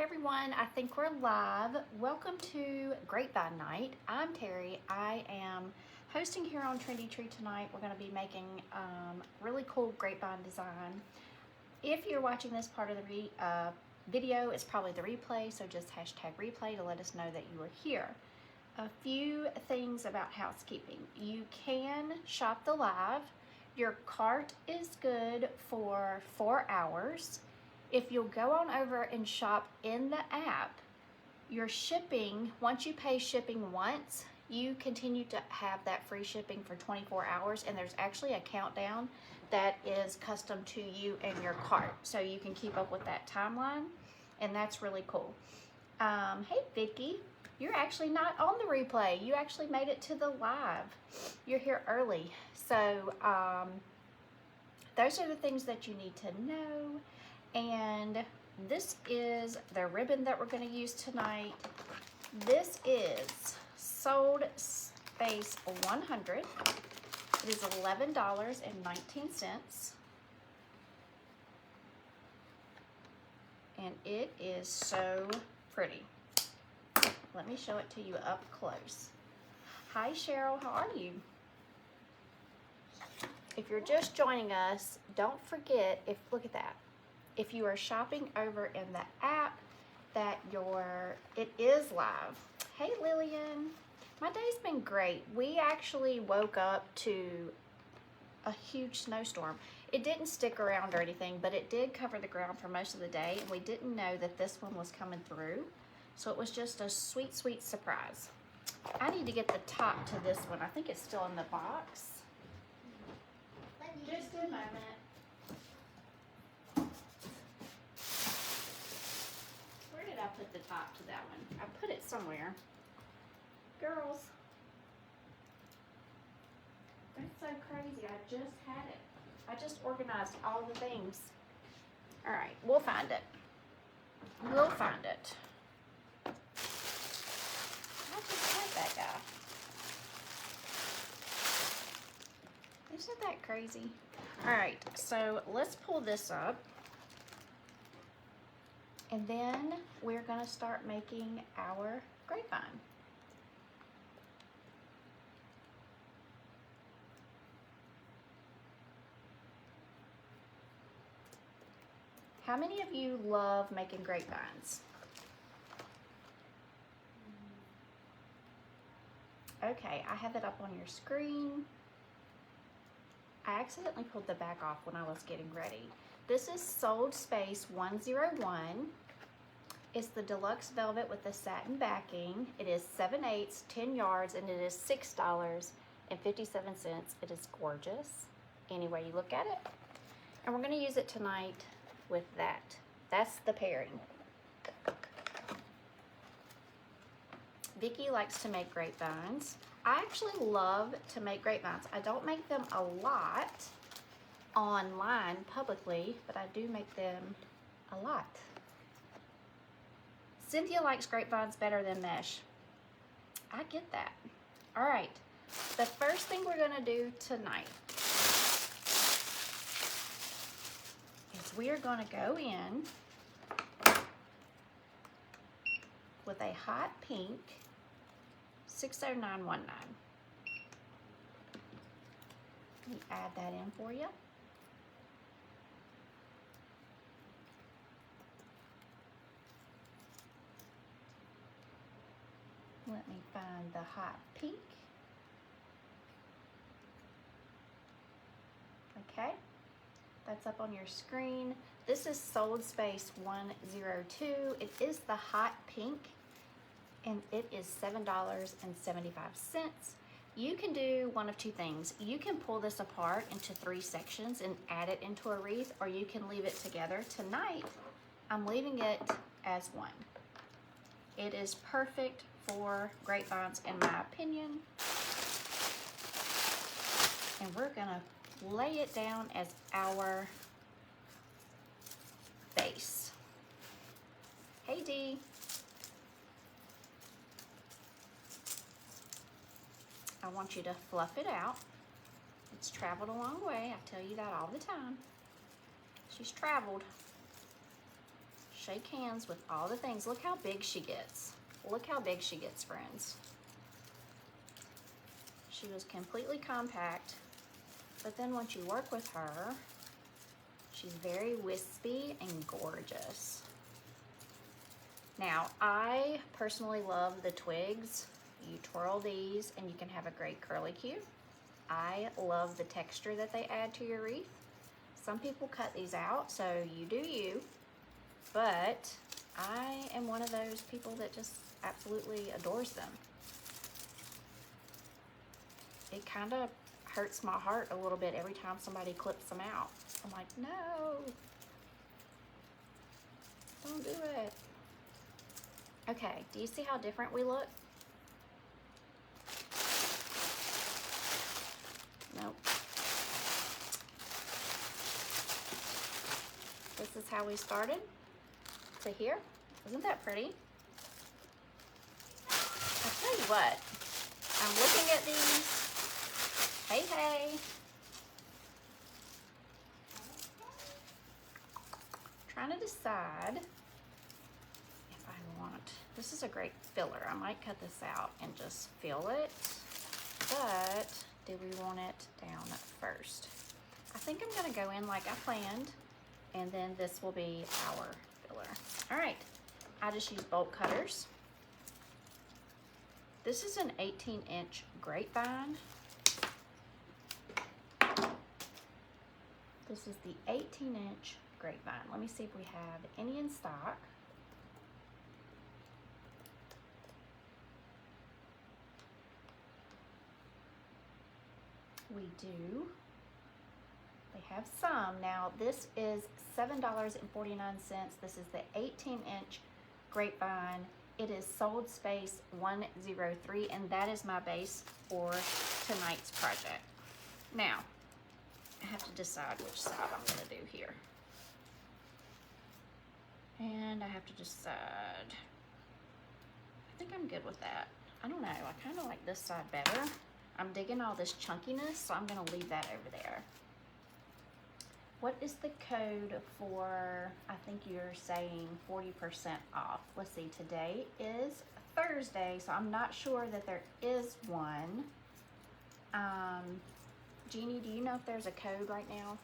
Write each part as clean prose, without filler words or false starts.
Hey everyone, I think we're live. Welcome to Grapevine Night. I'm Teri. I am hosting here on Trendy Tree tonight. We're going to be making really cool grapevine design. If you're watching this part of the video, it's probably the replay, so just hashtag replay to let us know that you are here. A few things about housekeeping. You can shop the live. Your cart is good for 4 hours. If you'll go on over and shop in the app, your shipping, once you pay shipping once, you continue to have that free shipping for 24 hours, and there's actually a countdown that is custom to you and your cart, so you can keep up with that timeline, and that's really cool. Hey Vicky, you're actually not on the replay. You actually made it to the live. You're here early. So those are the things that you need to know. And this is the ribbon that we're going to use tonight. This is Sold Space 100. It is $11.19. And it is so pretty. Let me show it to you up close. Hi Cheryl, how are you? If you're just joining us, don't forget, look at that. If you are shopping over in the app, it is live. Hey Lillian, my day's been great. We actually woke up to a huge snowstorm. It didn't stick around or anything, but it did cover the ground for most of the day, and we didn't know that this one was coming through. So it was just a sweet, sweet surprise. I need to get the top to this one. I think it's still in the box. Just a moment. Where did I put the top to that one? I put it somewhere. Girls. That's so crazy. I just had it. I just organized all the things. All right, we'll find it. We'll find it. I just had that guy. Isn't that crazy? All right, so let's pull this up. And then we're gonna start making our grapevine. How many of you love making grapevines? Okay, I have it up on your screen. I accidentally pulled the back off when I was getting ready. This is Sold Space 101. It's the deluxe velvet with the satin backing. It is 7/8, 10 yards, and it is $6.57. It is gorgeous, any way you look at it. And we're gonna use it tonight with that. That's the pairing. Vicky likes to make grapevines. I actually love to make grapevines. I don't make them a lot online publicly, but I do make them a lot. Cynthia likes grapevines better than mesh. I get that. All right, the first thing we're gonna do tonight is we are gonna go in with a hot pink 60919. Let me add that in for you. Let me find the hot pink. Okay, that's up on your screen. This is Sold Space 102. It is the hot pink, and it is $7.75. You can do one of two things. You can pull this apart into 3 sections and add it into a wreath, or you can leave it together. Tonight, I'm leaving it as one. It is perfect for grapevines in my opinion. And we're gonna lay it down as our base. Hey Dee. I want you to fluff it out. It's traveled a long way. I tell you that all the time. She's traveled. shake hands with all the things. Look how big she gets. Look how big she gets, friends. She was completely compact, but then once you work with her, she's very wispy and gorgeous. Now, I personally love the twigs. You twirl these and you can have a great curlicue. I love the texture that they add to your wreath. Some people cut these out, so you do you, but I am one of those people that just absolutely adores them. It kind of hurts my heart a little bit every time somebody clips them out. I'm like, no, don't do it. Okay, do you see how different we look? Nope. This is how we started to here. Isn't that pretty? I'll tell you what, I'm looking at these. Hey, hey. Trying to decide if I want, this is a great filler. I might cut this out and just fill it, but do we want it down first? I think I'm gonna go in like I planned, and then this will be our filler. All right, I just use bolt cutters. This is an 18-inch grapevine. This is the 18-inch grapevine. Let me see if we have any in stock. We do. They have some. Now, this is $7.49. This is the 18-inch grapevine. It is sold space 103, and that is my base for tonight's project. Now, I have to decide which side I'm gonna do here. And I have to decide. I think I'm good with that. I don't know, I kinda like this side better. I'm digging all this chunkiness, so I'm gonna leave that over there. What is the code for, I think you're saying 40% off. Let's see, today is Thursday, so I'm not sure that there is one. Jeannie, do you know if there's a code right now?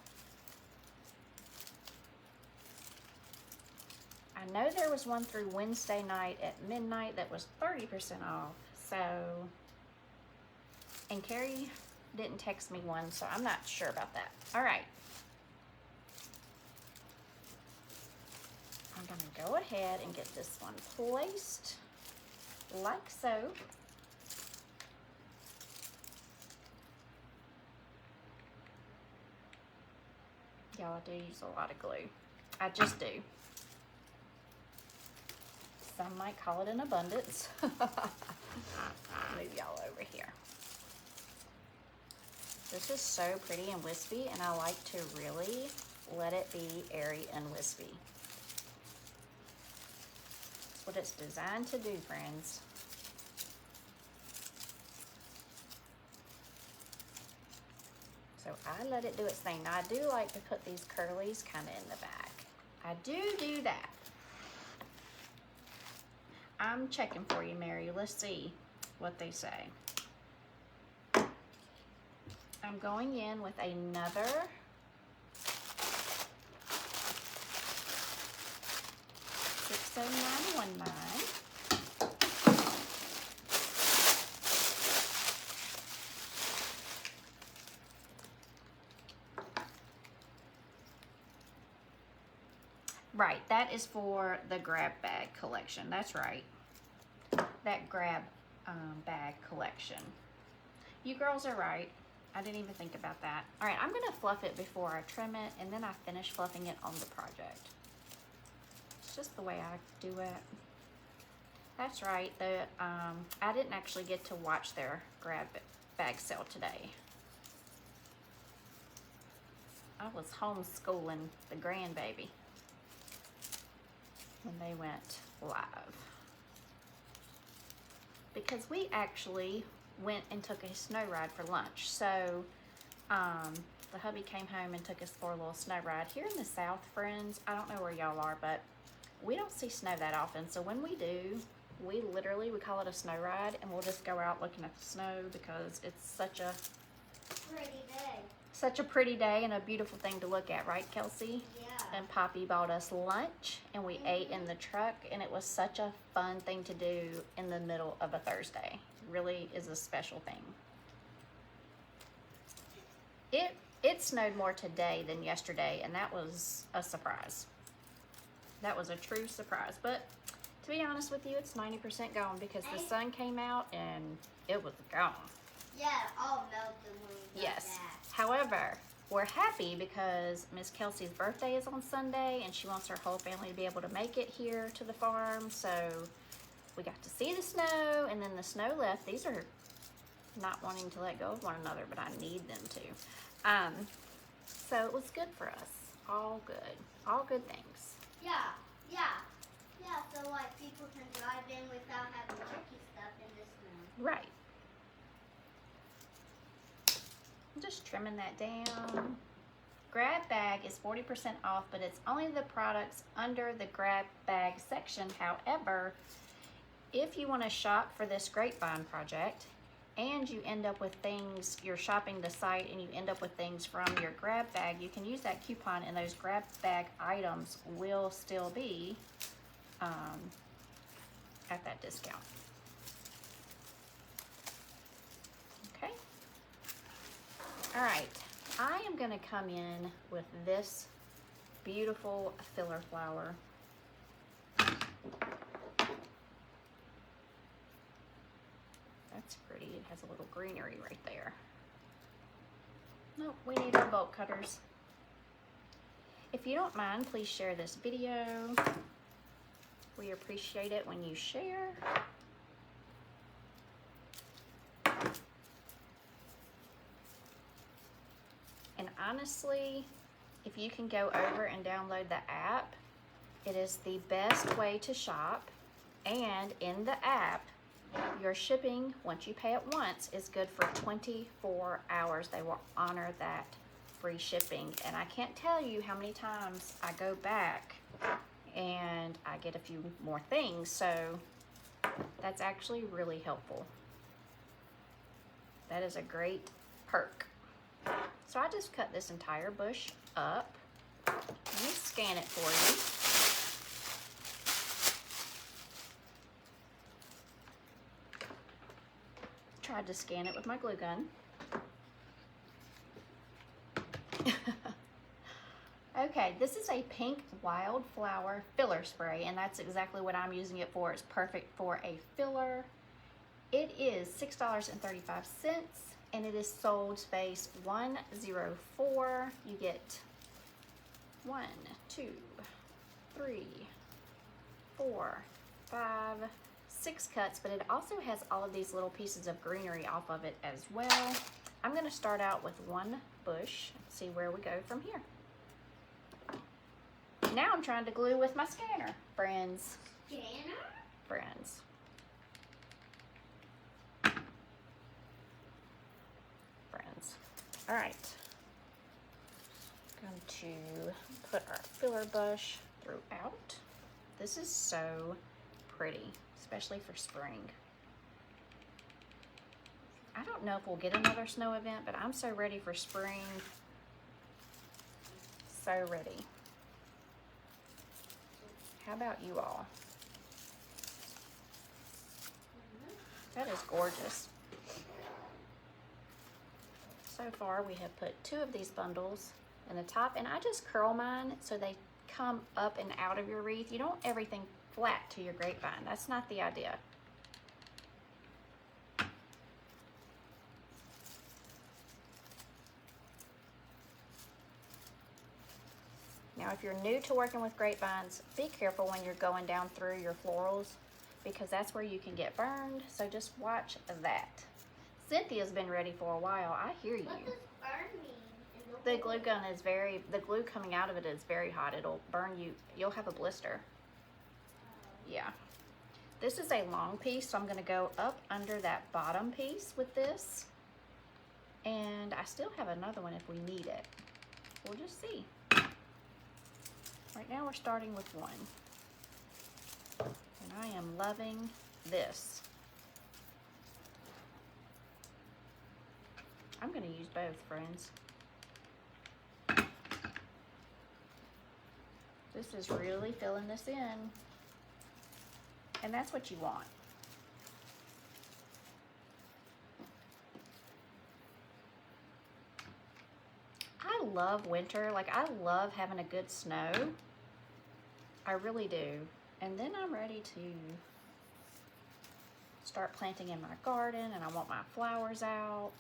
I know there was one through Wednesday night at midnight that was 30% off, so, and Carrie didn't text me one, so I'm not sure about that. All right. I'm gonna go ahead and get this one placed like so. Y'all, I do use a lot of glue. I just do. Some might call it an abundance. Move y'all over here. This is so pretty and wispy, and I like to really let it be airy and wispy. That's what it's designed to do, friends. So I let it do its thing. Now I do like to put these curlies kind of in the back. I do that. I'm checking for you, Mary. Let's see what they say. I'm going in with another $609.19. Right, that is for the grab bag collection. That's right. That grab bag collection. You girls are right. I didn't even think about that. All right, I'm gonna fluff it before I trim it, and then I finish fluffing it on the project. It's just the way I do it. That's right, I didn't actually get to watch their grab bag sale today. I was homeschooling the grandbaby when they went live. Because we actually went and took a snow ride for lunch. So the hubby came home and took us for a little snow ride. Here in the South, friends, I don't know where y'all are, but we don't see snow that often. So when we do, we call it a snow ride, and we'll just go out looking at the snow because it's such a pretty day and a beautiful thing to look at, right, Kelsey? Yeah. And Poppy bought us lunch, and we ate in the truck, and it was such a fun thing to do in the middle of a Thursday. Really is a special thing. It snowed more today than yesterday, and that was a surprise. That was a true surprise. But to be honest with you, it's 90% gone because the sun came out and it was gone. Yeah, all melted when we got Yes. back. However, we're happy because Miss Kelsey's birthday is on Sunday, and she wants her whole family to be able to make it here to the farm. So we got to see the snow, and then the snow left. These are not wanting to let go of one another, but I need them to. So it was good for us. All good things. Yeah. So like people can drive in without having tricky stuff in the snow. Right. I'm just trimming that down. Grab bag is 40% off, but it's only the products under the grab bag section. However, if you want to shop for this grapevine project and you end up with things, you're shopping the site and you end up with things from your grab bag, you can use that coupon, and those grab bag items will still be at that discount. Okay. All right, I am going to come in with this beautiful filler flower. That's pretty. It has a little greenery right there. Nope, we need our bolt cutters. If you don't mind, please share this video. We appreciate it when you share. And honestly, if you can go over and download the app, it is the best way to shop. And in the app, your shipping, once you pay it once, is good for 24 hours. They will honor that free shipping. And I can't tell you how many times I go back and I get a few more things. So that's actually really helpful. That is a great perk. So I just cut this entire bush up. Let me scan it for you. Tried to scan it with my glue gun. Okay, this is a pink wildflower filler spray, and that's exactly what I'm using it for. It's perfect for a filler. It is $6.35, and it is sold space 104. You get 1, 2, 3, 4, 5, 6 cuts, but it also has all of these little pieces of greenery off of it as well. I'm going to start out with one bush and see where we go from here. Now I'm trying to glue with my scanner, friends. Scanner? Friends. All right. I'm going to put our filler bush throughout. This is so pretty, especially for spring. I don't know if we'll get another snow event, but I'm so ready for spring. So ready. How about you all? That is gorgeous. So far we have put 2 of these bundles in the top, and I just curl mine so they come up and out of your wreath. You don't want everything flat to your grapevine. That's not the idea. Now, if you're new to working with grapevines, be careful when you're going down through your florals, because that's where you can get burned. So just watch that. Cynthia's been ready for a while. I hear you. What does burn mean? The glue gun is the glue coming out of it is very hot. It'll burn you. You'll have a blister. Yeah. This is a long piece, so I'm going to go up under that bottom piece with this. And I still have another one if we need it. We'll just see. Right now we're starting with 1. And I am loving this. I'm gonna use both, friends. This is really filling this in. And that's what you want. I love winter. Like, I love having a good snow. I really do. And then I'm ready to start planting in my garden, and I want my flowers out.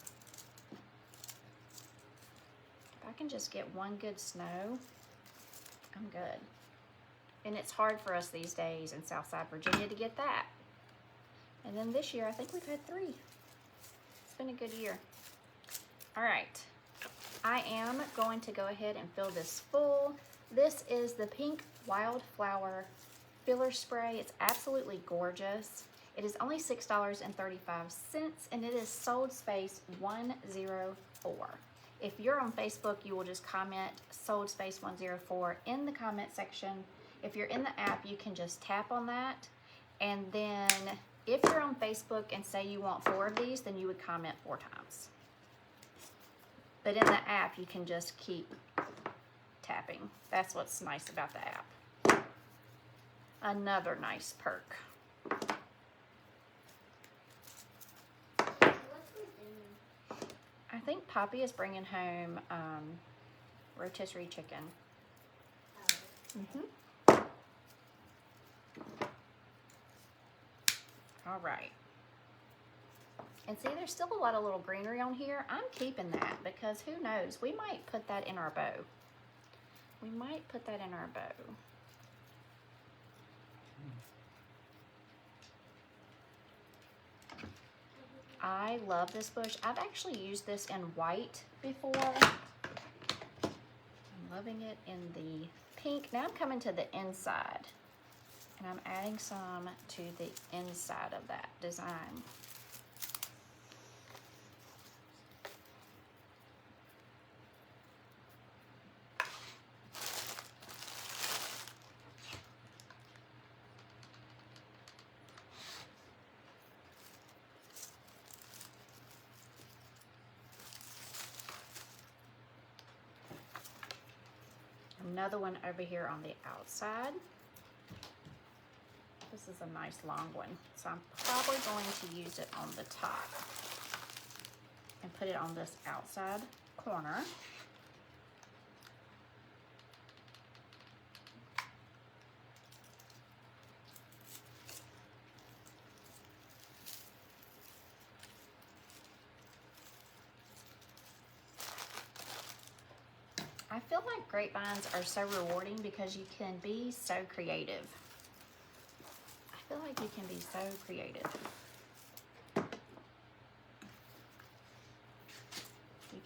If I can just get one good snow, I'm good. And it's hard for us these days in Southside Virginia to get that. And then this year, I think we've had 3. It's been a good year. All right, I am going to go ahead and fill this full. This is the Pink Wildflower Filler Spray. It's absolutely gorgeous. It is only $6.35, and it is sold space 104. If you're on Facebook, you will just comment sold space 104 in the comment section. If you're in the app, you can just tap on that. And then if you're on Facebook and say you want 4 of these, then you would comment 4 times. But in the app, you can just keep tapping. That's what's nice about the app. Another nice perk. I think Poppy is bringing home rotisserie chicken. All right. And see, there's still a lot of little greenery on here. I'm keeping that because who knows? We might put that in our bow. We might put that in our bow. I love this bush. I've actually used this in white before. I'm loving it in the pink. Now I'm coming to the inside, and I'm adding some to the inside of that design. Another one over here on the outside. This is a nice long one, so I'm probably going to use it on the top and put it on this outside corner. I feel like grapevines are so rewarding because you can be so creative. I feel like you can be so creative. You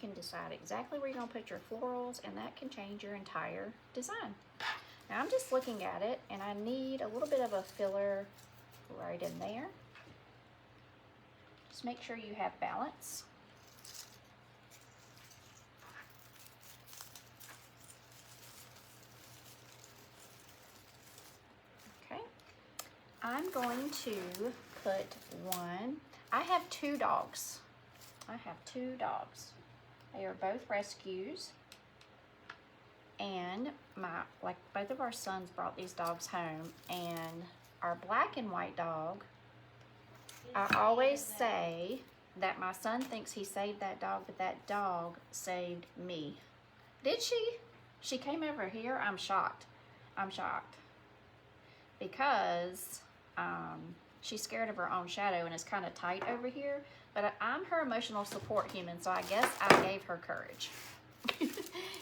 can decide exactly where you're going to put your florals, and that can change your entire design. Now I'm just looking at it, and I need a little bit of a filler right in there. Just make sure you have balance. I'm going to put one. I have 2 dogs. I have 2 dogs. They are both rescues. And both of our sons brought these dogs home. And our black and white dog, I always say that my son thinks he saved that dog, but that dog saved me. Did she? She came over here. I'm shocked. I'm shocked. Because she's scared of her own shadow and is kind of tight over here, but I'm her emotional support human, so I guess I gave her courage.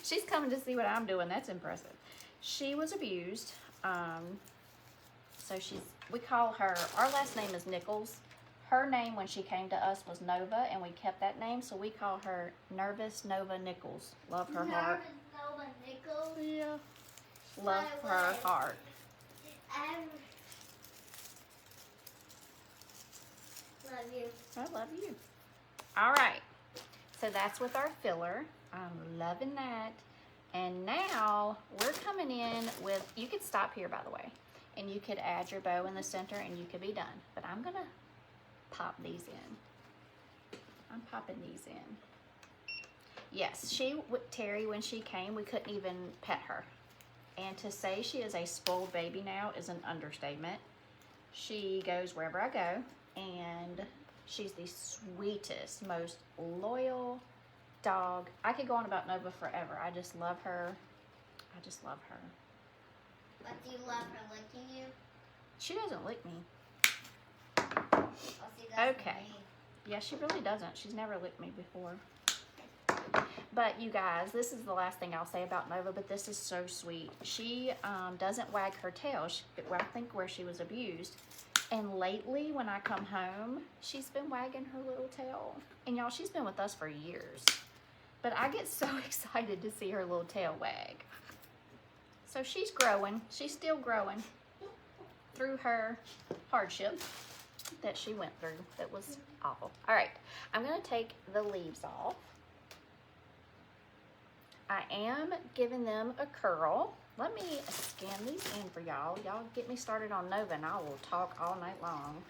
She's coming to see what I'm doing. That's impressive. She was abused, so we call her, our last name is Nichols. Her name when she came to us was Nova, and we kept that name, so we call her Nervous Nova Nichols. Love her heart. Nervous Nova Nichols? Yeah. Love her heart. Love you. I love you. All right, so that's with our filler. I'm loving that. And now we're coming in with, you can stop here by the way. and you could add your bow in the center and you could be done. But I'm gonna pop these in. I'm popping these in. Yes, Teri, when she came, we couldn't even pet her. And to say she is a spoiled baby now is an understatement. She goes wherever I go, and she's the sweetest, most loyal dog. I could go on about Nova forever. I just love her. I just love her. But do you love her licking you? She doesn't lick me. Oh, see, that's Okay. me. Yeah, she really doesn't. She's never licked me before. But you guys, this is the last thing I'll say about Nova, but this is so sweet. She doesn't wag her tail. I think where she was abused. And lately, when I come home, she's been wagging her little tail. And y'all, she's been with us for years. But I get so excited to see her little tail wag. So she's growing. She's still growing through her hardship that she went through. That was awful. All right, I'm gonna take the leaves off. I am giving them a curl. Let me scan these in for y'all. Y'all get me started on Nova and I will talk all night long.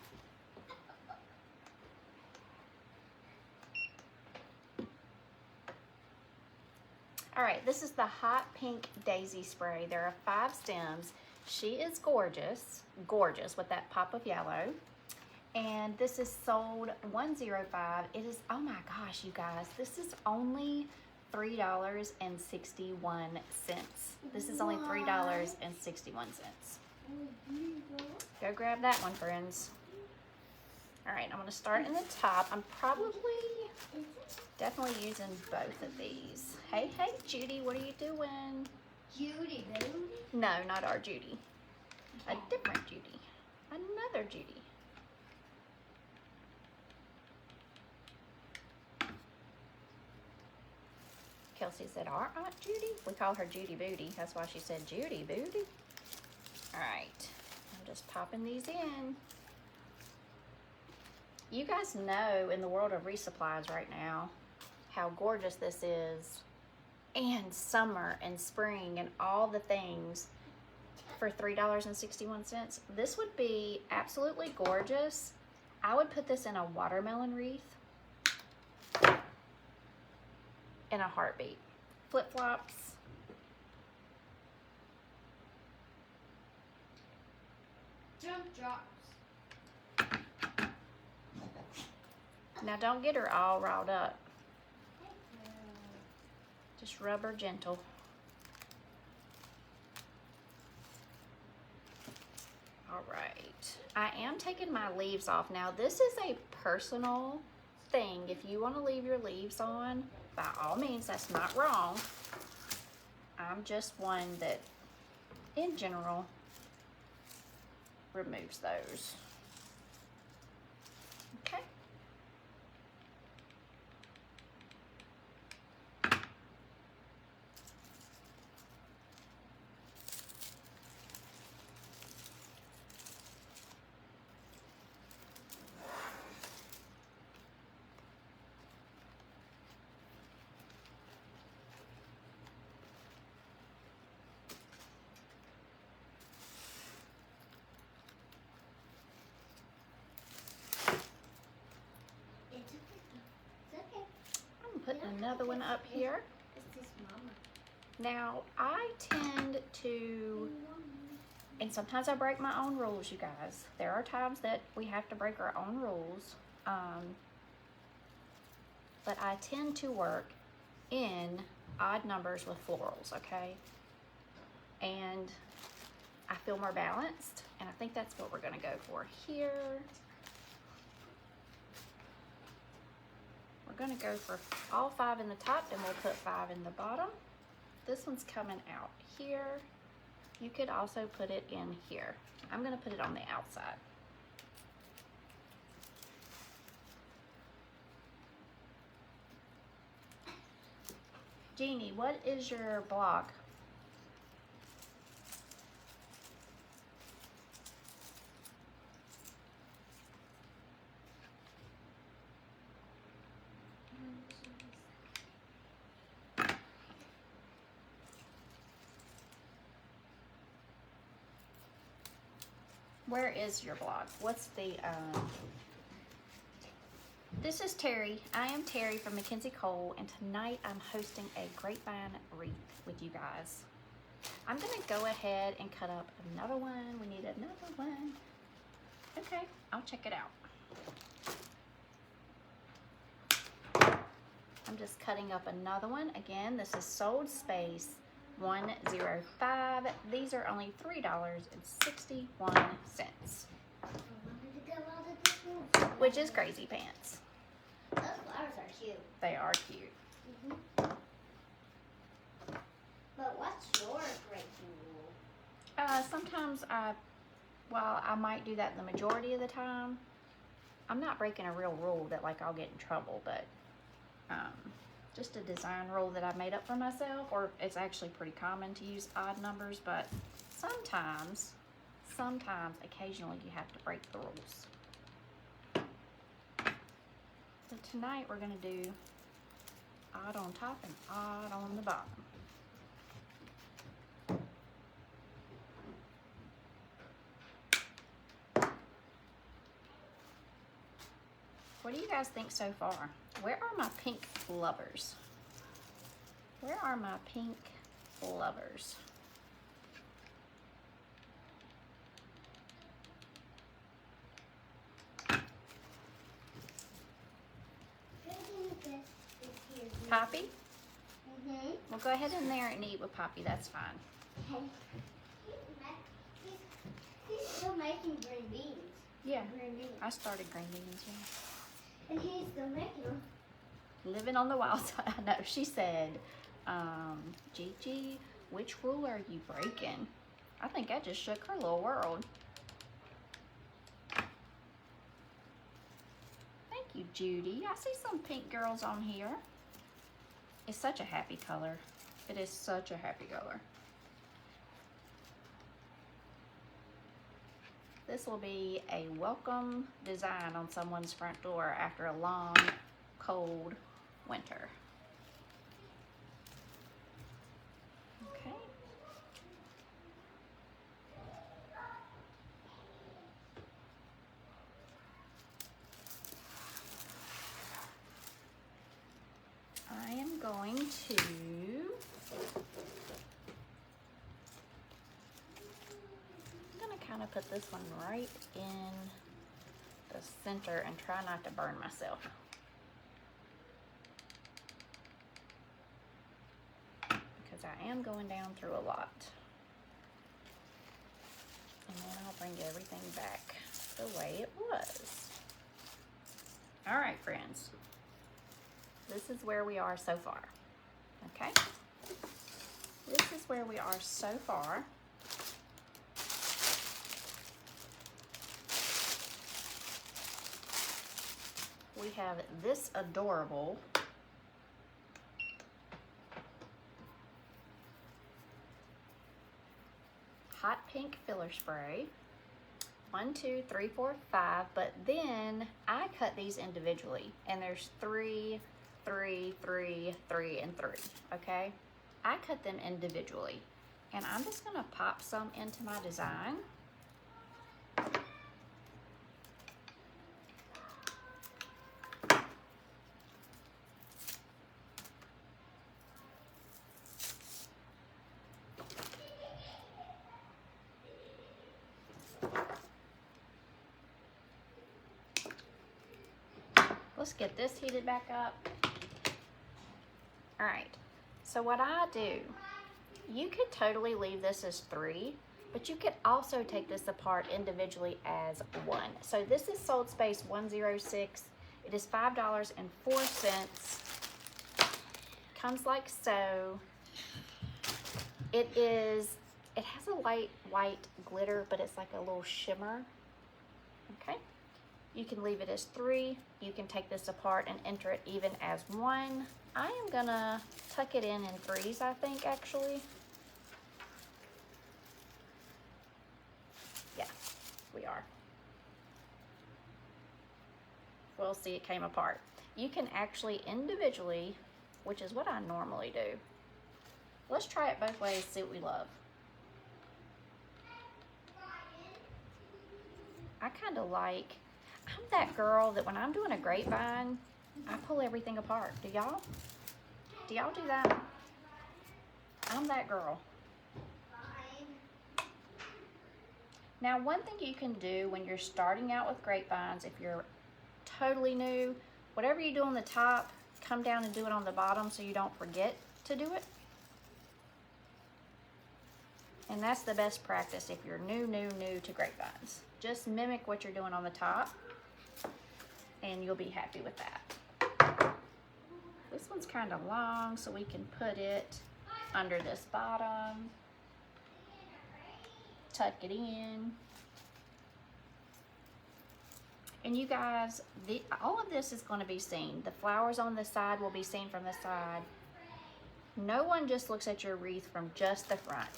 All right, this is the Hot Pink Daisy Spray. There are 5 stems. She is gorgeous, gorgeous with that pop of yellow. And this is sold $105. It is, oh my gosh, you guys, this is only $3.61. This is only $3.61. Go grab that one, friends. All right, I'm gonna start in the top. I'm definitely using both of these. Hey, Judy, what are you doing? Judy, baby. No, not our Judy. A different Judy. Another Judy. Kelsey said, our Aunt Judy? We call her Judy Booty. That's why she said Judy Booty. All right, I'm just popping these in. You guys know in the world of resupplies right now how gorgeous this is, and summer and spring and all the things for $3.61. This would be absolutely gorgeous. I would put this in a watermelon wreath in a heartbeat. Flip-flops. Jump drops. Now don't get her all riled up. Just rub her gentle. All right. I am taking my leaves off now. This is a personal thing. If you want to leave your leaves on, by all means, that's not wrong. I'm just one that, in general, removes those. Okay. Put another one up here. This is Mama. Now, I tend to, and sometimes I break my own rules, you guys. There are times that we have to break our own rules. But I tend to work in odd numbers with florals, okay? And I feel more balanced, and I think that's what we're gonna go for here. We're gonna go for all 5 in the top, and we'll put 5 in the bottom. This one's coming out here. You could also put it in here. I'm gonna put it on the outside. Jeannie, what is your blog? Where is your blog? What's the, This is Teri. I am Teri from McKenzie Cole, and tonight I'm hosting a grapevine wreath with you guys. I'm gonna go ahead and cut up another one. We need another one. Okay, I'll check it out. I'm just cutting up another one. Again, this is Sold Space 105. These are only $3.61, which is crazy pants. Those flowers are cute. They are cute. But what's your breaking rule? Sometimes I might do that the majority of the time. I'm not breaking a real rule that like I'll get in trouble, but just a design rule that I made up for myself, or it's actually pretty common to use odd numbers, but sometimes, occasionally you have to break the rules. So tonight we're gonna do odd on top and odd on the bottom. What do you guys think so far? Where are my pink lovers? Where are my pink lovers? Poppy? We'll go ahead in there and eat with Poppy, that's fine. He's still making green beans. Yeah, Green beans. I started green beans, yeah. And he's still making them. Living on the wild side. I know, she said, Gigi, which rule are you breaking? I think I just shook her little world. Thank you, Judy. I see some pink girls on here. It's such a happy color. It is such a happy color. This will be a welcome design on someone's front door after a long, cold winter. Okay. I am going to kind of put this one right in the center and try not to burn myself. Because I am going down through a lot. And then I'll bring everything back the way it was. All right, friends. This is where we are so far. Okay? This is where we are so far. We have this adorable hot pink filler spray. 1, 2, 3, 4, 5, but then I cut these individually, and there's 3, 3, 3, 3, and 3, okay? I cut them individually, and I'm just gonna pop some into my design. Let's get this heated back up. All right, so what I do, you could totally leave this as 3, but you could also take this apart individually as 1. So this is Sold Space 106. It is $5.04. Comes like so. It has a light white glitter, but it's like a little shimmer, okay? You can leave it as 3. You can take this apart and enter it even as 1. I am gonna tuck it in 3s, I think, actually. Yeah, we are. We'll see, it came apart. You can actually individually, which is what I normally do. Let's try it both ways, see what we love. I kind of like, I'm that girl that when I'm doing a grapevine, I pull everything apart. Do y'all? Do y'all do that? I'm that girl. Now, one thing you can do when you're starting out with grapevines, if you're totally new, whatever you do on the top, come down and do it on the bottom so you don't forget to do it. And that's the best practice if you're new to grapevines. Just mimic what you're doing on the top and you'll be happy with that. This one's kind of long, so we can put it under this bottom. Tuck it in. And you guys, all of this is going to be seen. The flowers on the side will be seen from the side. No one just looks at your wreath from just the front.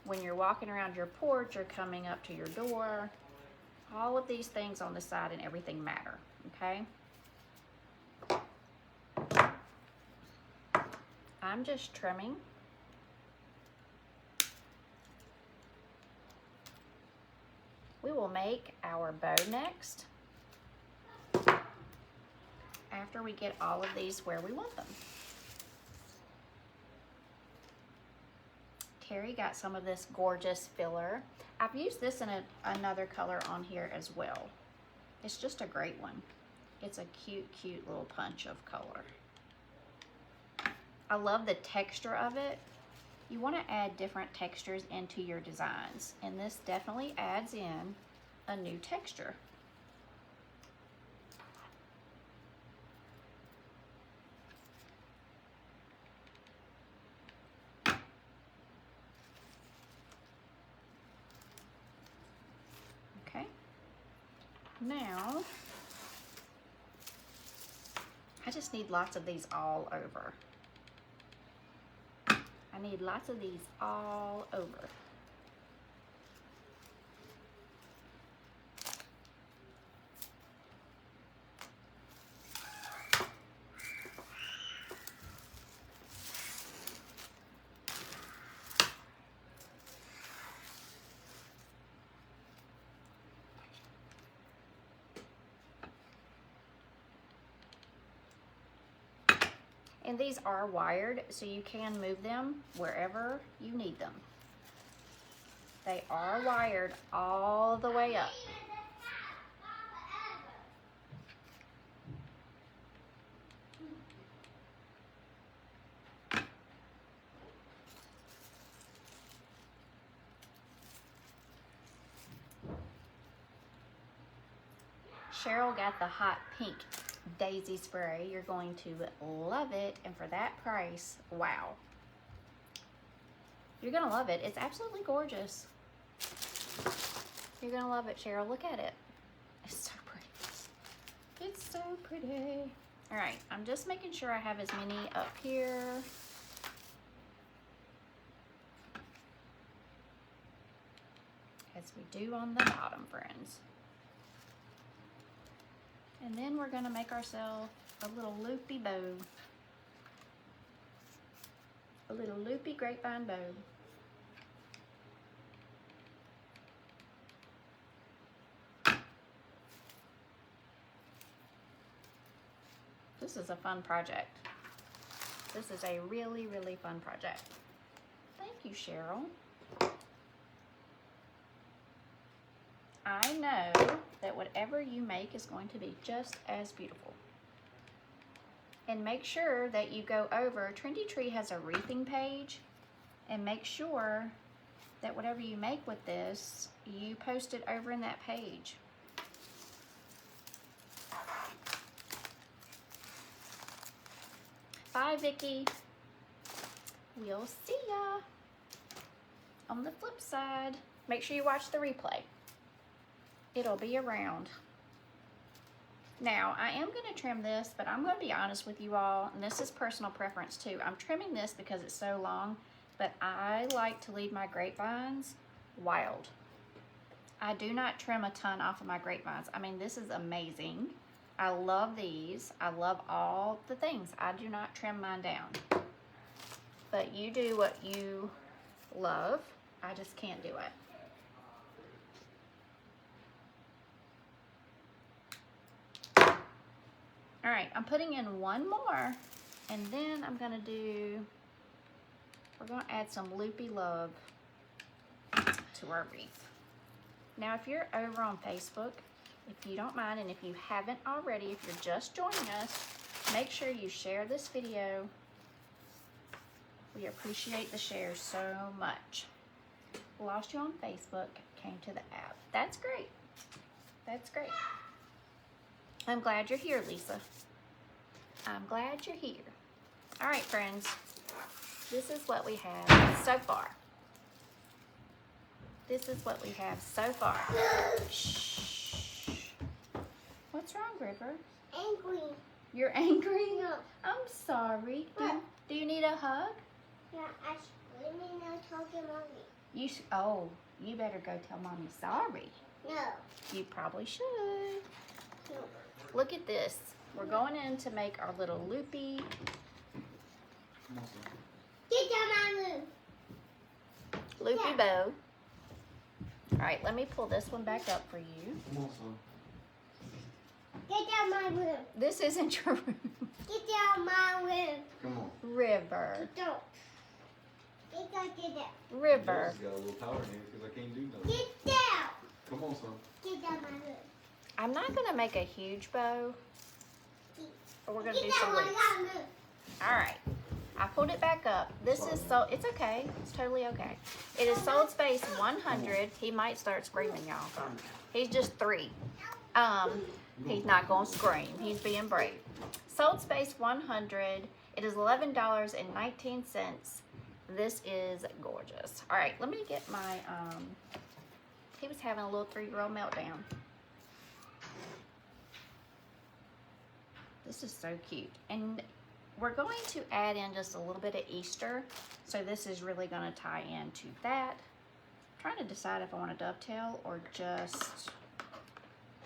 When you're walking around your porch or coming up to your door, all of these things on the side and everything matter, okay? I'm just trimming. We will make our bow next after we get all of these where we want them. Teri got some of this gorgeous filler. I've used this in another color on here as well. It's just a great one. It's a cute little punch of color. I love the texture of it. You want to add different textures into your designs, and this definitely adds in a new texture. Okay, now I just need lots of these all over. I need lots of these all over. And these are wired, so you can move them wherever you need them. They are wired all the way up. Cheryl got the hot pink daisy spray. You're going to love it, and for that price, wow. You're gonna love it. It's absolutely gorgeous. You're gonna love it, Cheryl. Look at it. It's so pretty. It's so pretty. All right, I'm just making sure I have as many up here. As we do on the bottom, friends. And then we're gonna make ourselves a little loopy bow. A little loopy grapevine bow. This is a fun project. This is a really fun project. Thank you, Cheryl. I know that whatever you make is going to be just as beautiful. And make sure that you go over, Trendy Tree has a wreathing page, and make sure that whatever you make with this, you post it over in that page. Bye, Vicki. We'll see ya on the flip side. Make sure you watch the replay. It'll be around. Now, I am going to trim this, but I'm going to be honest with you all, and this is personal preference too. I'm trimming this because it's so long, but I like to leave my grapevines wild. I do not trim a ton off of my grapevines. I mean, this is amazing. I love these. I love all the things. I do not trim mine down. But you do what you love. I just can't do it. right, I'm putting in one more, and then I'm gonna we're gonna add some loopy love to our wreath. Now, if you're over on Facebook, if you don't mind, and if you haven't already, if you're just joining us, make sure you share this video. We appreciate the shares so much. Lost you on Facebook, came to the app. That's great. That's great. I'm glad you're here, Lisa. I'm glad you're here. All right, friends. This is what we have so far. This is what we have so far. Shh. What's wrong, River? Angry. You're angry? No. I'm sorry. What? Do you need a hug? Yeah, I should let me know talking mommy. Oh, you better go tell mommy sorry. No. You probably should. No. Look at this. We're going in to make our little loopy. Get down my room. Loopy Yeah. bow. All right, let me pull this one back up for you. Come on, son. Get down my room. This isn't your room. Get down my room. Come on. River. Don't. Get down. River. Just got a little power hands because I can't do nothing. Get down. Come on, son. Get down my room. I'm not gonna make a huge bow, but we're gonna Get do down some my loops. room. All right. I pulled it back up. This is so, it's okay. It's totally okay. It is sold space 100. He might start screaming, y'all. He's just 3. He's not gonna scream. He's being brave. Sold space 100. It is $11.19. This is gorgeous. All right, let me get my, he was having a little 3-year-old meltdown. This is so cute. And we're going to add in just a little bit of Easter. So this is really gonna tie into that. I'm trying to decide if I want to dovetail or just,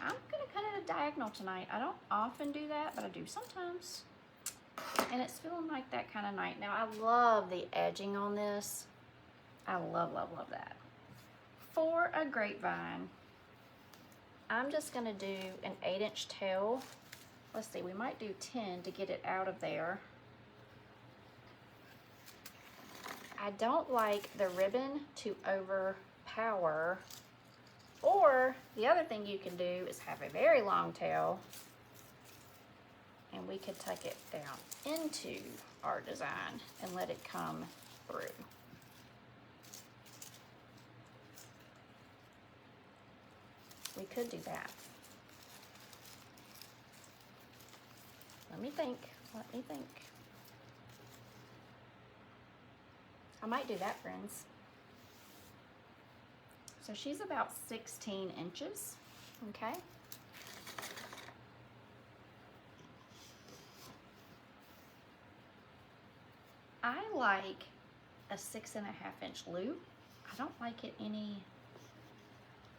I'm gonna cut it a diagonal tonight. I don't often do that, but I do sometimes. And it's feeling like that kind of night. Now I love the edging on this. I love, love, love that. For a grapevine, I'm just gonna do an 8-inch tail. Let's see, we might do 10 to get it out of there. I don't like the ribbon to overpower. Or the other thing you can do is have a very long tail, and we could tuck it down into our design and let it come through. We could do that. Let me think. Let me think. I might do that, friends. So she's about 16 inches, okay? I like a 6.5-inch loop. I don't like it any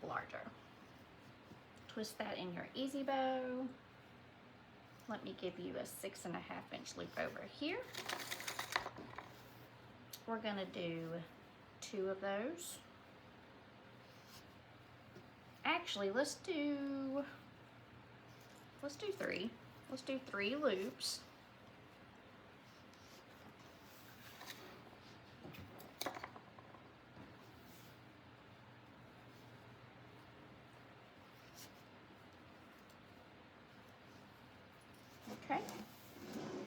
larger. Twist that in your easy bow. Let me give you a 6.5-inch loop over here. We're gonna do 2 of those. Actually, let's do 3. Let's do 3 loops. Okay.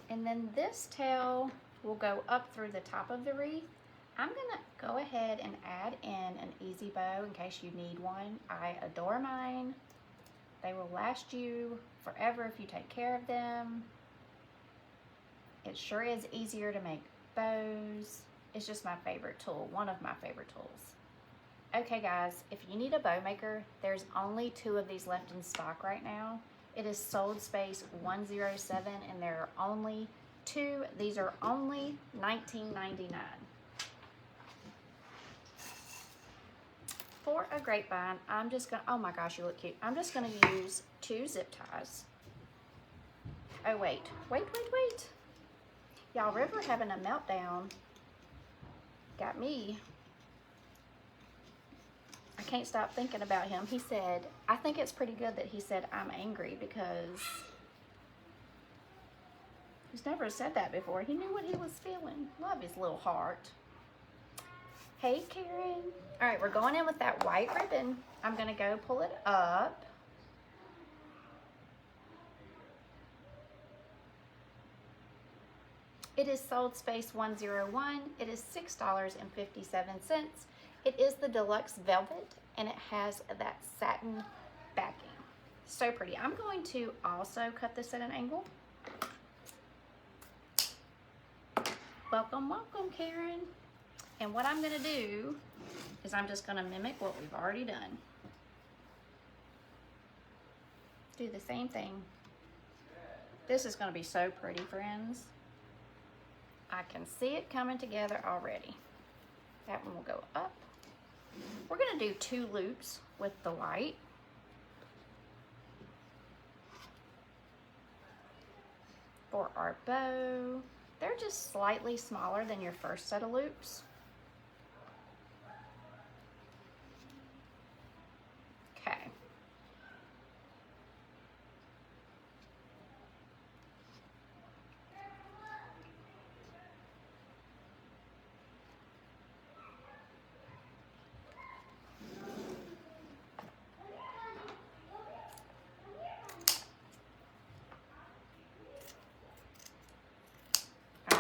And then this tail will go up through the top of the wreath. I'm gonna go ahead and add in an easy bow in case you need one. I adore mine. They will last you forever if you take care of them. It sure is easier to make bows. It's just my favorite tool, one of my favorite tools. Okay guys, if you need a bow maker, there's only 2 of these left in stock right now. It is sold space 107 and there are only 2. These are only $19.99. For a grapevine, I'm just gonna, oh my gosh, you look cute. I'm just gonna use 2 zip ties. Oh wait. Y'all, River having a meltdown got me. I can't stop thinking about him. He said, I think it's pretty good that he said I'm angry because He's never said that before. He knew what he was feeling. Love his little heart. Hey, Karen. All right, we're going in with that white ribbon. I'm gonna go pull it up. It is sold space 101. It is $6.57. It is the deluxe velvet and it has that satin backing. So pretty. I'm going to also cut this at an angle. Welcome, welcome, Karen. And what I'm gonna do is I'm just gonna mimic what we've already done. Do the same thing. This is gonna be so pretty, friends. I can see it coming together already. That one will go up. We're gonna do 2 loops with the white. For our bow, they're just slightly smaller than your first set of loops. Okay.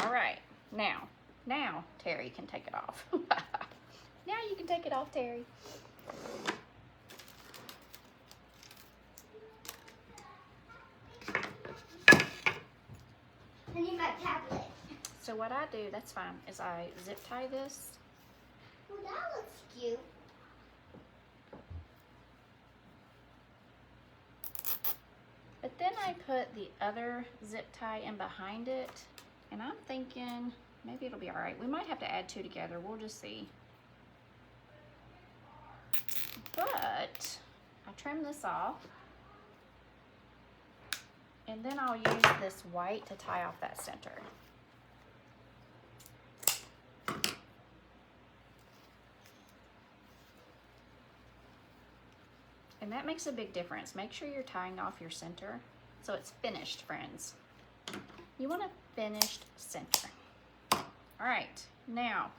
All right, now Teri can take it off. Now you can take it off, Teri. I need my tablet. So what I do, that's fine, is I zip tie this. Well, that looks cute. But then I put the other zip tie in behind it, and I'm thinking maybe it'll be all right. We might have to add 2 together. We'll just see. But I trim this off, and then I'll use this white to tie off that center. And that makes a big difference. Make sure you're tying off your center so it's finished, friends. You want a finished center. All right, now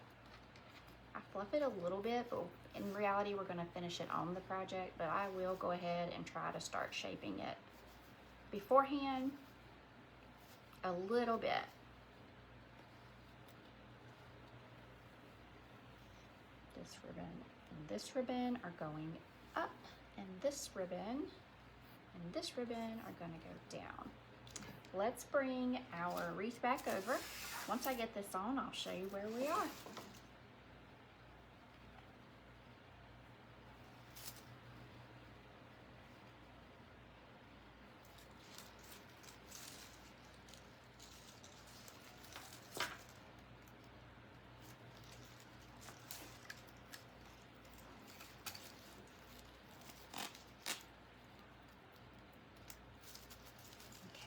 I fluff it a little bit, but in reality we're gonna finish it on the project, but I will go ahead and try to start shaping it beforehand a little bit. This ribbon and this ribbon are going up, and this ribbon and this ribbon are gonna go down. Let's bring our wreath back over. Once I get this on, I'll show you where we are.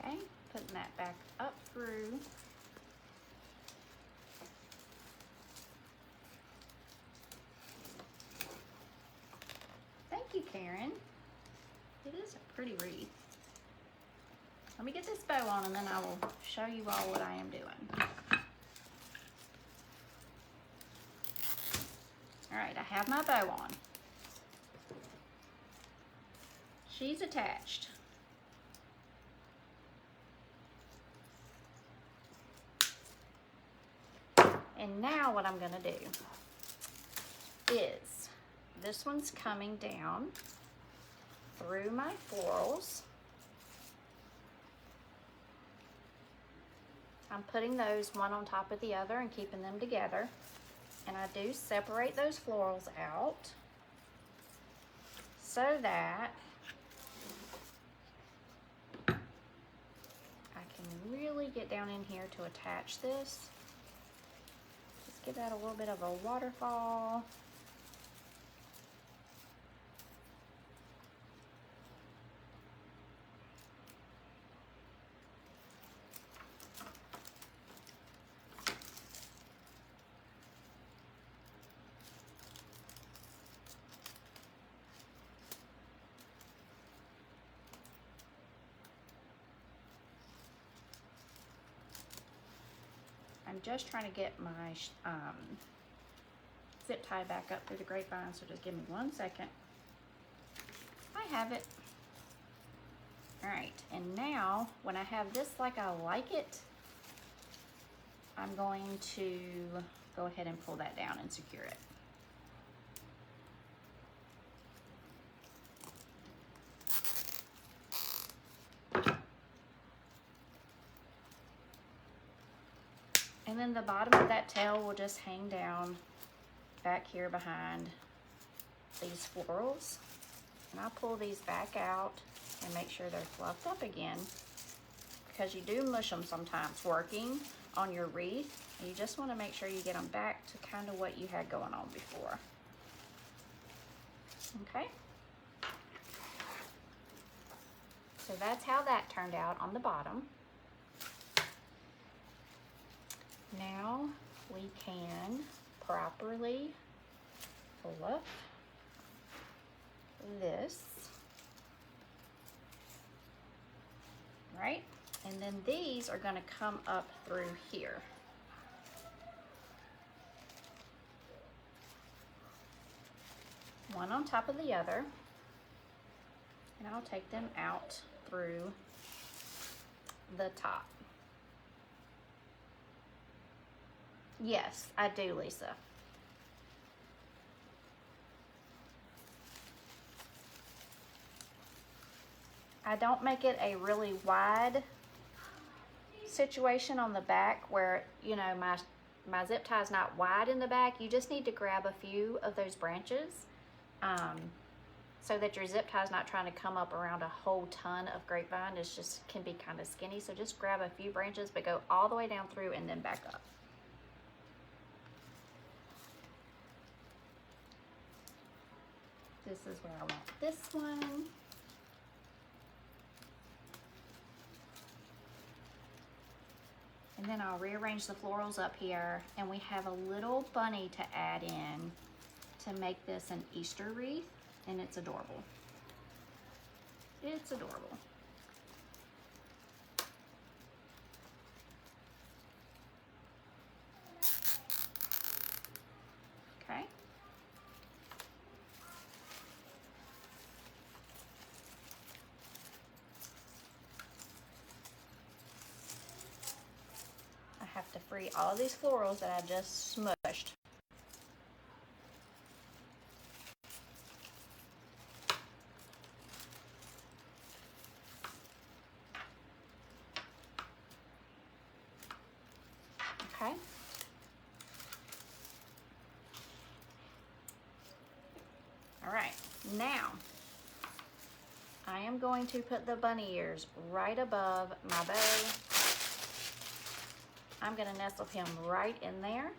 Okay, putting that back up through. Thank you, Karen. It is a pretty wreath. Let me get this bow on and then I will show you all what I am doing. All right, I have my bow on. She's attached. And now what I'm gonna do is, this one's coming down through my florals. I'm putting those one on top of the other and keeping them together. And I do separate those florals out so that I can really get down in here to attach this. Just give that a little bit of a waterfall. I'm just trying to get my zip tie back up through the grapevine, so just give me 1 second. I have it. All right, and now when I have this like I like it, I'm going to go ahead and pull that down and secure it. And then the bottom of that tail will just hang down back here behind these florals. And I'll pull these back out and make sure they're fluffed up again, because you do mush them sometimes working on your wreath. And you just want to make sure you get them back to kind of what you had going on before. Okay. So that's how that turned out on the bottom. Now we can properly fluff this, right? And then these are going to come up through here. One on top of the other. And I'll take them out through the top. Yes, I do, Lisa. I don't make it a really wide situation on the back where, you know, my zip tie is not wide in the back. You just need to grab a few of those branches so that your zip tie is not trying to come up around a whole ton of grapevine. It's just can be kind of skinny. So just grab a few branches, but go all the way down through and then back up. This is where I want this one. And then I'll rearrange the florals up here, and we have a little bunny to add in to make this an Easter wreath, and it's adorable. It's adorable. Okay. I have to free all of these florals that I just smushed. Okay. All right, now I am going to put the bunny ears right above my bow. I'm gonna nestle him right in there.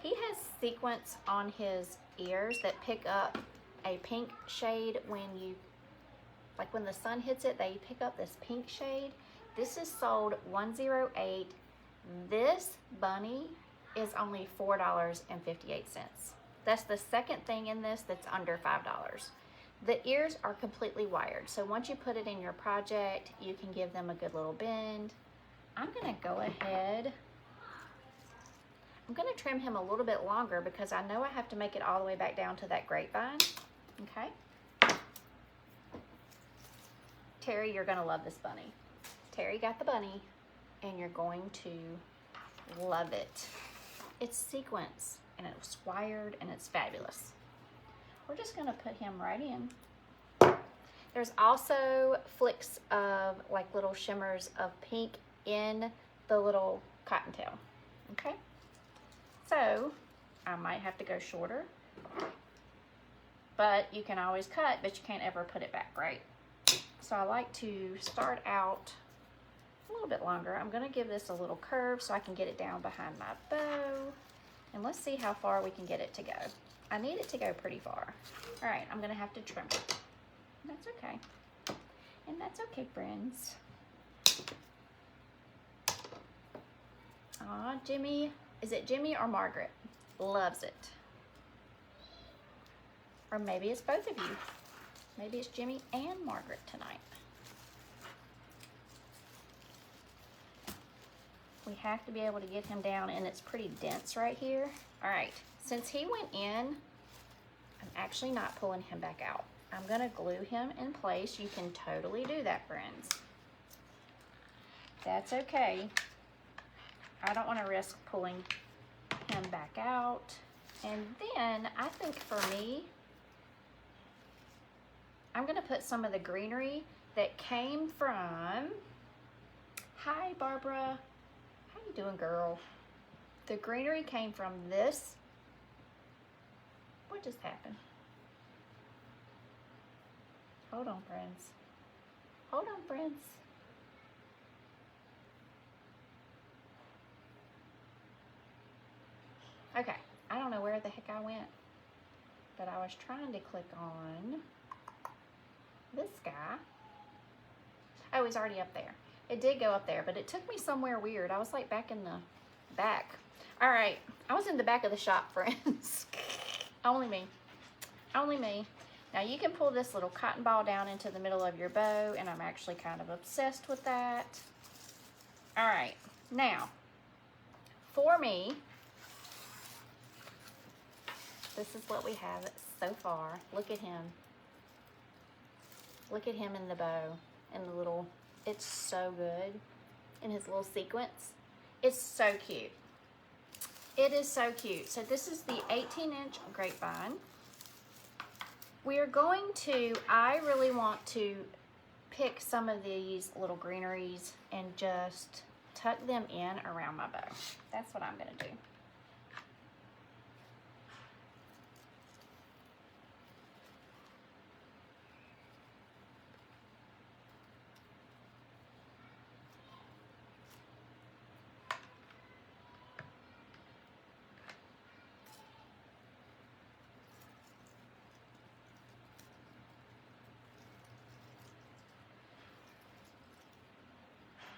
He has sequins on his ears that pick up a pink shade when you, like when the sun hits it, they pick up this pink shade. This is sold $108. This bunny is only $4.58. That's the second thing in this that's under $5. The ears are completely wired, so once you put it in your project, you can give them a good little bend. I'm gonna go ahead, I'm gonna trim him a little bit longer because I know I have to make it all the way back down to that grapevine, okay? Teri, you're gonna love this bunny. Teri got the bunny, and you're going to love it. It's sequins, and it's wired, and it's fabulous. We're just gonna put him right in. There's also flicks of like little shimmers of pink in the little cottontail, okay? So I might have to go shorter, but you can always cut, but you can't ever put it back, right? So I like to start out a little bit longer. I'm gonna give this a little curve so I can get it down behind my bow. And let's see how far we can get it to go. I need it to go pretty far. All right, I'm gonna have to trim it. That's okay. And that's okay, friends. Aw, Jimmy, is it Jimmy or Margaret? Loves it. Or maybe it's both of you. Maybe it's Jimmy and Margaret tonight. We have to be able to get him down, and it's pretty dense right here. All right, since he went in, I'm actually not pulling him back out. I'm gonna glue him in place. You can totally do that, friends. That's okay. I don't wanna risk pulling him back out. And then I think for me, I'm gonna put some of the greenery that came from, hi Barbara, how you doing, girl? The greenery came from this. What just happened? Hold on, friends. Hold on, friends. Okay, I don't know where the heck I went, but I was trying to click on this guy. Oh, he's already up there. It did go up there, but it took me somewhere weird. I was like back in the back. All right, I was in the back of the shop, friends. Only me, only me. Now you can pull this little cotton ball down into the middle of your bow, and I'm actually kind of obsessed with that. All right, now, for me, this is what we have so far. Look at him. Look at him in the bow and the little, it's so good. In his little sequence. It's so cute. It is so cute. So this is the 18-inch grapevine. We are going to, I really want to pick some of these little greeneries and just tuck them in around my bow. That's what I'm gonna do.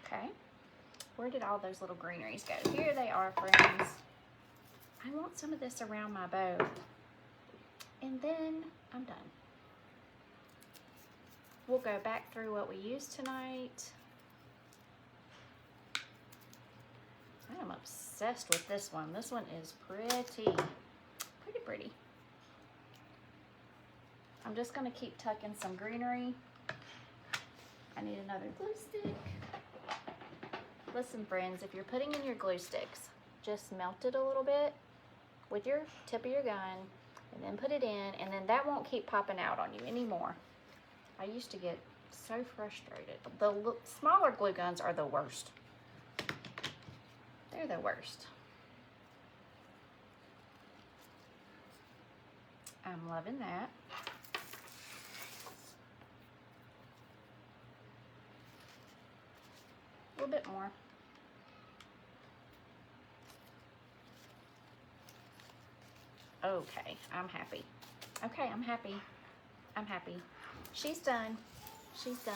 Okay, where did all those little greeneries go? Here they are, friends. I want some of this around my bow. And then I'm done. We'll go back through what we used tonight. I am obsessed with this one. This one is pretty. Pretty. I'm just gonna keep tucking some greenery. I need another glue stick. Listen, friends, if you're putting in your glue sticks, just melt it a little bit with your tip of your gun and then put it in, and then that won't keep popping out on you anymore. I used to get so frustrated. The smaller glue guns are the worst. They're the worst. I'm loving that. A little bit more. Okay, I'm happy. Okay, I'm happy. I'm happy. She's done. She's done.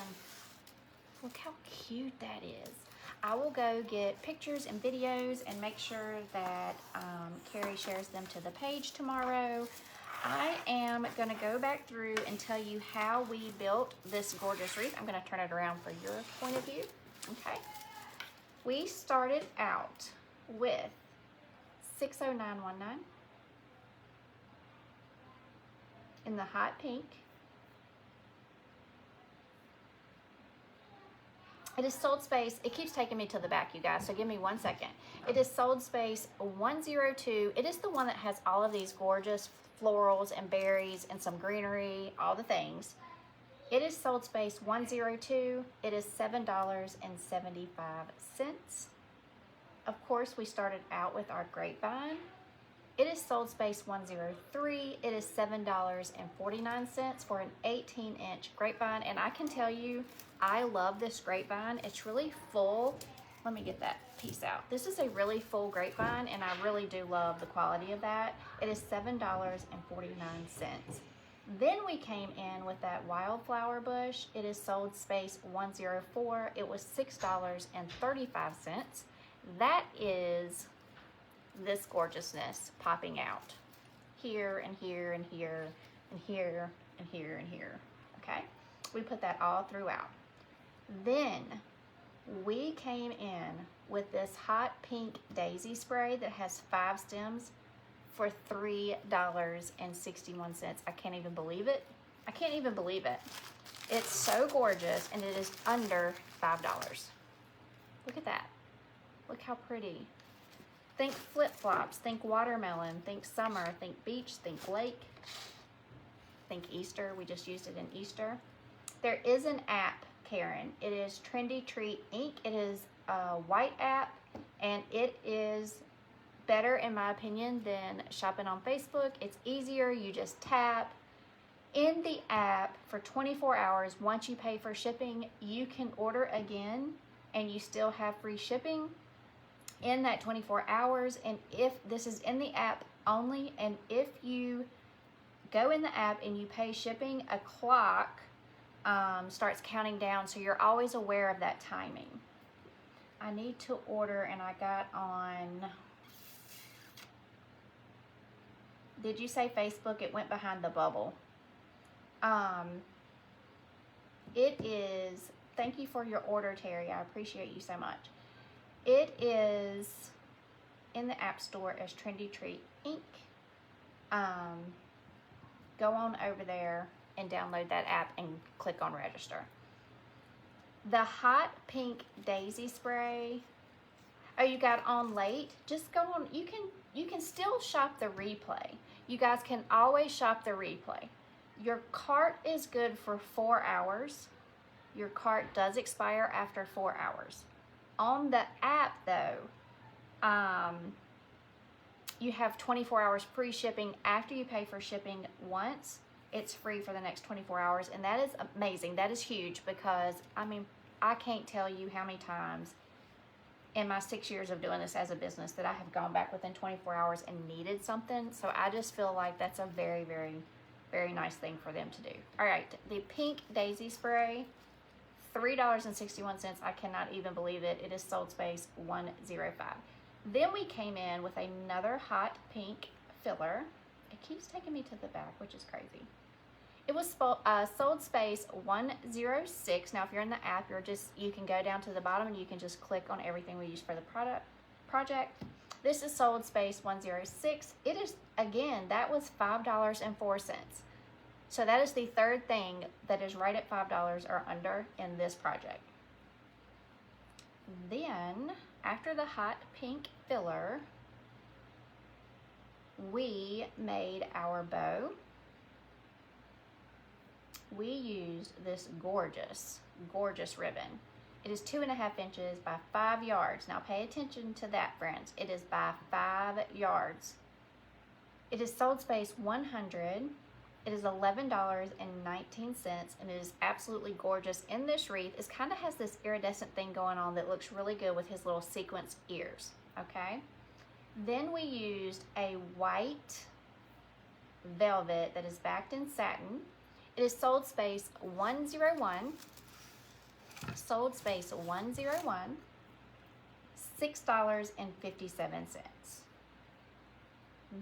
Look how cute that is. I will go get pictures and videos and make sure that Carrie shares them to the page tomorrow. I am going to go back through and tell you how we built this gorgeous wreath. I'm going to turn it around for your point of view. Okay. We started out with 60919 in the hot pink. It is sold space. It keeps taking me to the back, you guys, so give me 1 second. It is sold space 102. It is the one that has all of these gorgeous florals and berries and some greenery, all the things. It is sold space 102. It is $7.75. Of course, we started out with our grapevine. It is sold space 103. It is $7.49 for an 18-inch grapevine. And I can tell you, I love this grapevine. It's really full. Let me get that piece out. This is a really full grapevine, and I really do love the quality of that. It is $7.49. Then we came in with that wildflower bush. It is sold space 104. It was $6.35. That is this gorgeousness popping out here and here and here and here and here and here. Okay, we put that all throughout. Then we came in with this hot pink daisy spray that has 5 stems for $3.61. I can't even believe it. I can't even believe it. It's so gorgeous, and it is under $5. Look at that. Look how pretty. Think flip-flops, think watermelon, think summer, think beach, think lake, think Easter. We just used it in Easter. There is an app, Karen. It is Trendy Tree Inc. It is a white app, and it is better, in my opinion, than shopping on Facebook. It's easier. You just tap. In the app for 24 hours, once you pay for shipping, you can order again, and you still have free shipping in that 24 hours. And if this is in the app only, and if you go in the app and you pay shipping, a clock starts counting down, so you're always aware of that timing. I need to order, and I got on, did you say Facebook? It went behind the bubble. It is, thank you for your order, Teri. I appreciate you so much. It is in the App Store as Trendy Tree Inc. Go on over there and download that app and click on register. The hot pink daisy spray. Oh, you got on late? Just go on. You can still shop the replay. You guys can always shop the replay. Your cart is good for 4 hours. Your cart does expire after 4 hours. On the app, though, you have 24 hours free shipping. After you pay for shipping once, it's free for the next 24 hours. And that is amazing. That is huge, because, I mean, I can't tell you how many times in my 6 years of doing this as a business that I have gone back within 24 hours and needed something. So I just feel like that's a very, very, very nice thing for them to do. All right, the pink daisy spray, $3.61. I cannot even believe it. It is sold space 105. Then we came in with another hot pink filler. It keeps taking me to the back, which is crazy. It was sold space 106. Now, if you're in the app, you can go down to the bottom and you can just click on everything we use for the project. This is sold space 106. It is, again, that was $5.04. So that is the third thing that is right at $5 or under in this project. Then, after the hot pink filler, we made our bow. We used this gorgeous, gorgeous ribbon. It is 2.5 inches by 5 yards. Now pay attention to that, friends. It is by 5 yards. It is sold space 100. It is $11.19, and it is absolutely gorgeous. In this wreath, it kind of has this iridescent thing going on that looks really good with his little sequence ears, okay? Then we used a white velvet that is backed in satin. It is sold space 101. Sold space 101. $6.57.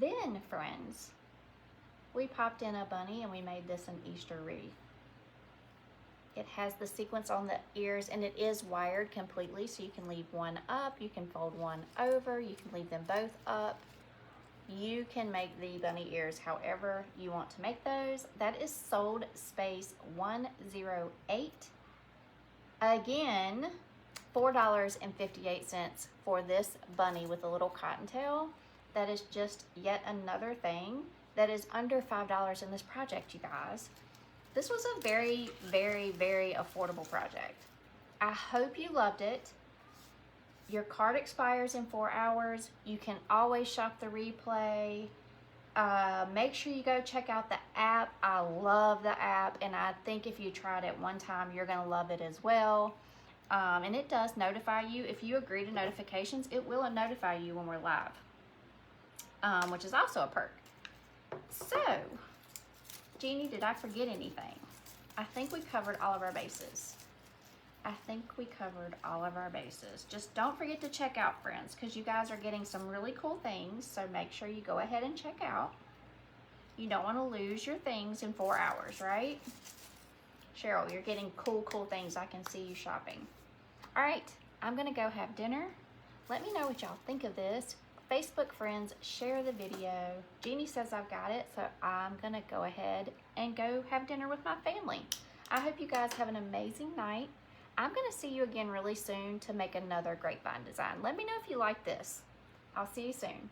Then, friends, we popped in a bunny and we made this an Easter wreath. It has the sequence on the ears, and it is wired completely, so you can leave one up, you can fold one over, you can leave them both up. You can make the bunny ears however you want to make those. That is sold space 108. Again, $4.58 for this bunny with a little cottontail. That is just yet another thing that is under $5 in this project, you guys. This was a very, very, very affordable project. I hope you loved it. Your card expires in 4 hours. You can always shop the replay. Make sure you go check out the app. I love the app, and I think if you tried it one time, you're gonna love it as well. And it does notify you. If you agree to notifications, it will notify you when we're live, which is also a perk. So, Jeannie, did I forget anything? I think we covered all of our bases. Just don't forget to check out, friends, because you guys are getting some really cool things, so make sure you go ahead and check out. You don't want to lose your things in 4 hours, right? Cheryl, you're getting cool things. I can see you shopping. All right, I'm going to go have dinner. Let me know what y'all think of this. Facebook friends, share the video. Jeannie says I've got it, so I'm gonna go ahead and go have dinner with my family. I hope you guys have an amazing night. I'm gonna see you again really soon to make another grapevine design. Let me know if you like this. I'll see you soon.